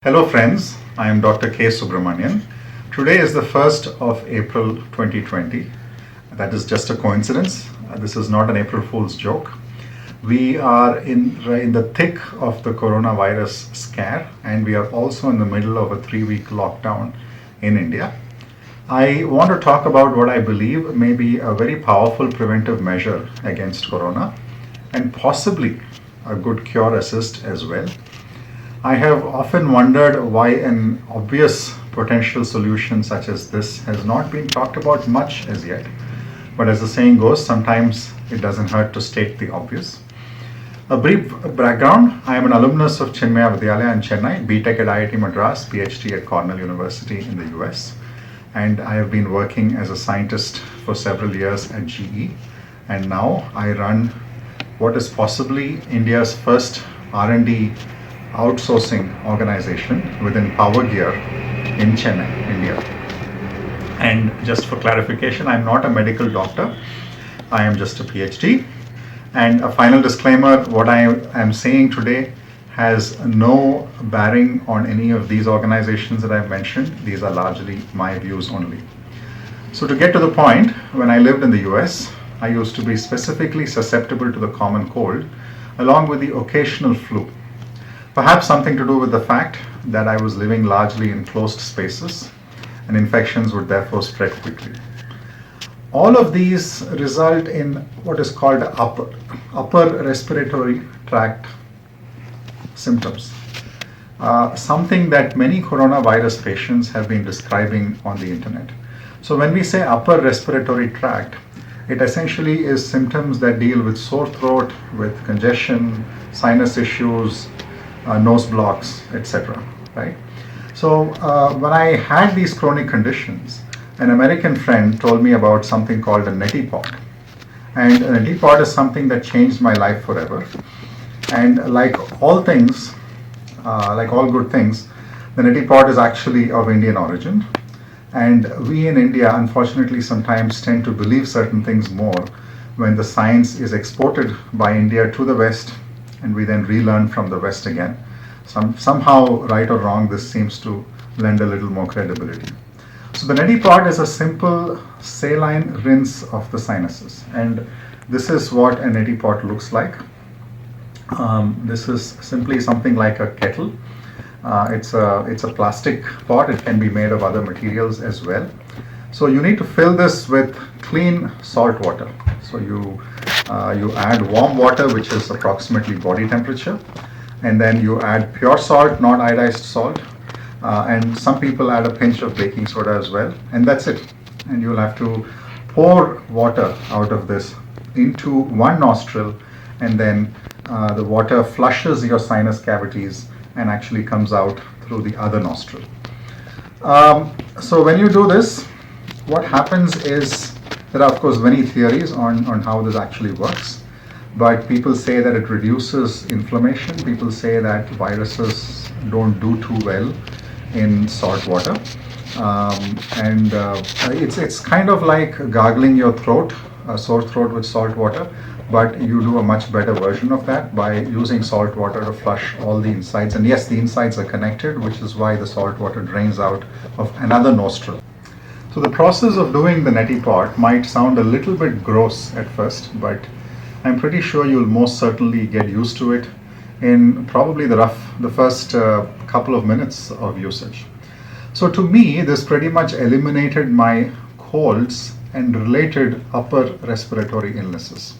Hello friends, I am Dr. K. Subramanian. Today is the 1st of April 2020. That is just a coincidence. This is not an April Fool's joke. We are in the thick of the coronavirus scare, and we are also in the middle of a 3-week lockdown in India. I want to talk about what I believe may be a very powerful preventive measure against corona and possibly a good cure assist as well. I have often wondered why an obvious potential solution such as this has not been talked about much as yet. But as the saying goes, sometimes it doesn't hurt to state the obvious. A brief background: I am an alumnus of Chinmaya Vidyalaya in Chennai, BTech at IIT Madras, PhD at Cornell University in the US. And I have been working as a scientist for several years at GE. And now I run what is possibly India's first R&D outsourcing organization within Power Gear in Chennai, India. And just for clarification, I'm not a medical doctor. I am just a PhD. And a final disclaimer, what I am saying today has no bearing on any of these organizations that I've mentioned. These are largely my views only. So to get to the point, when I lived in the US, I used to be specifically susceptible to the common cold, along with the occasional flu. Perhaps something to do with the fact that I was living largely in closed spaces and infections would therefore spread quickly. All of these result in what is called upper respiratory tract symptoms, something that many coronavirus patients have been describing on the internet. So when we say upper respiratory tract, it essentially is symptoms that deal with sore throat, with congestion, sinus issues, nose blocks, etc. Right? So when I had these chronic conditions, an American friend told me about something called a Neti pot. And a Neti pot is something that changed my life forever. And like all things, like all good things, the Neti pot is actually of Indian origin. And we in India, unfortunately, sometimes tend to believe certain things more when the science is exported by India to the West, and we then relearn from the West again. Somehow, right or wrong, this seems to lend a little more credibility. So the neti pot is a simple saline rinse of the sinuses, and this is what a neti pot looks like. This is simply something like a kettle. It's a plastic pot. It can be made of other materials as well. So you need to fill this with clean salt water. So you add warm water, which is approximately body temperature, and then you add pure salt, not iodized salt, and some people add a pinch of baking soda as well, and that's it. And you'll have to pour water out of this into one nostril, and then the water flushes your sinus cavities and actually comes out through the other nostril. So when you do this, what happens is, there are of course many theories on how this actually works, but people say that it reduces inflammation. People say that viruses don't do too well in salt water, and it's kind of like gargling your throat, a sore throat with salt water, but you do a much better version of that by using salt water to flush all the insides. And yes, the insides are connected, which is why the salt water drains out of another nostril. So the process of doing the neti pot might sound a little bit gross at first, but I'm pretty sure you'll most certainly get used to it in probably the first couple of minutes of usage. So to me, this pretty much eliminated my colds and related upper respiratory illnesses.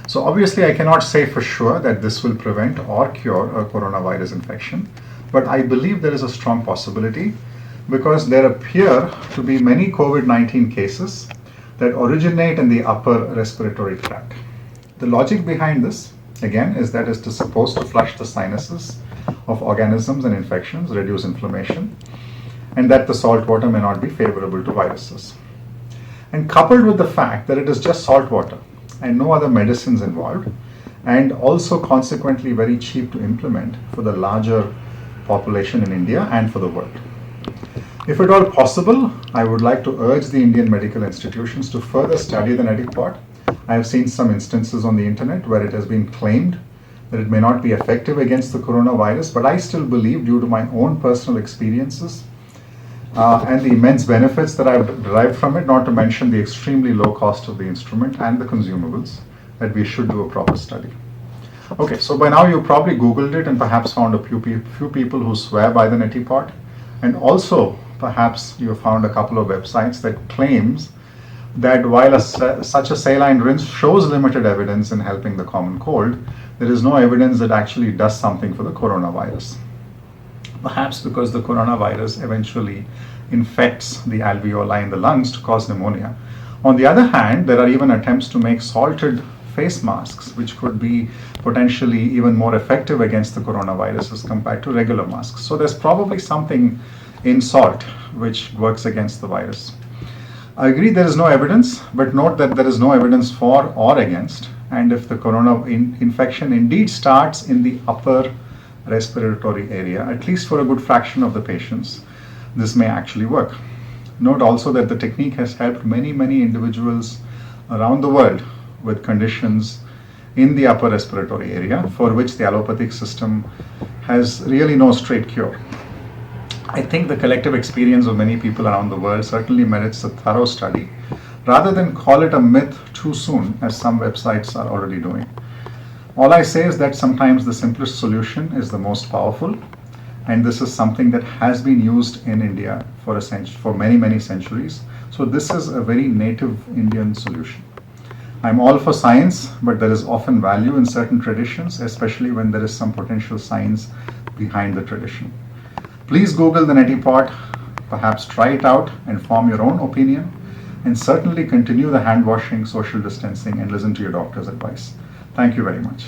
So obviously I cannot say for sure that this will prevent or cure a coronavirus infection, but I believe there is a strong possibility, because there appear to be many COVID-19 cases that originate in the upper respiratory tract. The logic behind this, again, is that it is supposed to flush the sinuses of organisms and infections, reduce inflammation, and that the salt water may not be favorable to viruses. And coupled with the fact that it is just salt water and no other medicines involved, and also consequently very cheap to implement for the larger population in India and for the world. If at all possible, I would like to urge the Indian medical institutions to further study the neti pot. I have seen some instances on the internet where it has been claimed that it may not be effective against the coronavirus, but I still believe, due to my own personal experiences and the immense benefits that I've derived from it, not to mention the extremely low cost of the instrument and the consumables, that we should do a proper study. Okay, so by now you probably Googled it and perhaps found a few people who swear by the Neti pot, and also perhaps you found a couple of websites that claims that while such a saline rinse shows limited evidence in helping the common cold, there is no evidence that actually does something for the coronavirus. Perhaps because the coronavirus eventually infects the alveoli in the lungs to cause pneumonia. On the other hand, there are even attempts to make salted face masks, which could be potentially even more effective against the coronavirus as compared to regular masks. So there's probably something in salt which works against the virus. I agree there is no evidence, but note that there is no evidence for or against. And if the corona infection indeed starts in the upper respiratory area, at least for a good fraction of the patients, this may actually work. Note also that the technique has helped many individuals around the world with conditions in the upper respiratory area for which the allopathic system has really no straight cure. I think the collective experience of many people around the world certainly merits a thorough study, rather than call it a myth too soon, as some websites are already doing. All I say is that sometimes the simplest solution is the most powerful, and this is something that has been used in India for many centuries. So this is a very native Indian solution. I'm all for science, but there is often value in certain traditions, especially when there is some potential science behind the tradition. Please Google the Neti pot, perhaps try it out and form your own opinion, and certainly continue the hand washing, social distancing, and listen to your doctor's advice. Thank you very much.